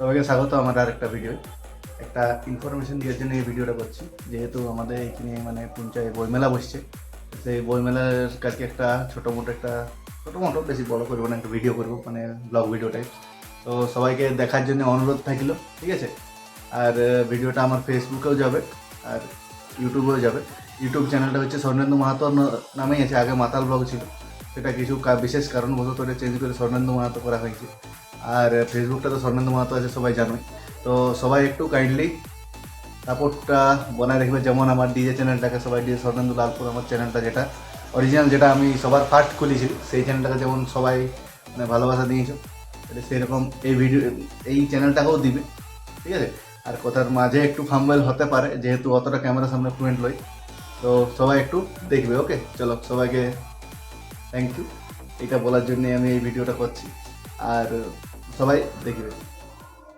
সবাইকে স্বাগত আমার আরেকটা ভিডিও। একটা ইনফরমেশন দেওয়ার জন্য এই ভিডিওটা করছি। যেহেতু আমাদের এখানে মানে পুঞ্চায় বইমেলা বসছে, সেই বইমেলার কালকে একটা ছোটো মোটো বেশি বড় করবো না, একটা ভিডিও করবো, মানে ব্লগ ভিডিও টাইপ। তো সবাইকে দেখার জন্য অনুরোধ থাকলো, ঠিক আছে? আর ভিডিওটা আমার ফেসবুকেও যাবে আর ইউটিউবেও যাবে। ইউটিউব চ্যানেলটা হচ্ছে স্বর্ণেন্দু মাহাতো নামেই আছে, আগে মাতাল ব্লগ ছিল, সেটা কিছু বিশেষ কারণবশত চেঞ্জ করে স্বর্ণেন্দু মাহাতো করা হয়েছে। আর ফেসবুকটা তো স্বর্ণেন্দু মাহাতো আছে, সবাই জানোই। তো সবাই একটু কাইন্ডলি সাপোর্টটা বনায় রাখবে, যেমন আমার ডিজে চ্যানেলটাকে সবাই ডিজে স্বর্ণেন্দু লালপুর আমার চ্যানেলটা, যেটা অরিজিনাল, যেটা আমি সবার ফার্স্ট খুলেছি, সেই চ্যানেলটাকে যেমন সবাই মানে ভালোবাসা দিয়েছো, সেরকম এই চ্যানেলটাকেও দিবে, ঠিক আছে? আর কথার মাঝে একটু ফাম্বল হতে পারে, যেহেতু অতটা ক্যামেরার সামনে ফ্লুয়েন্ট লই, তো সবাই একটু দেখবে। ওকে, চলো, সবাইকে থ্যাংক ইউ। এটা বলার জন্যে আমি এই ভিডিওটা করছি, আর সবাই দেখবে।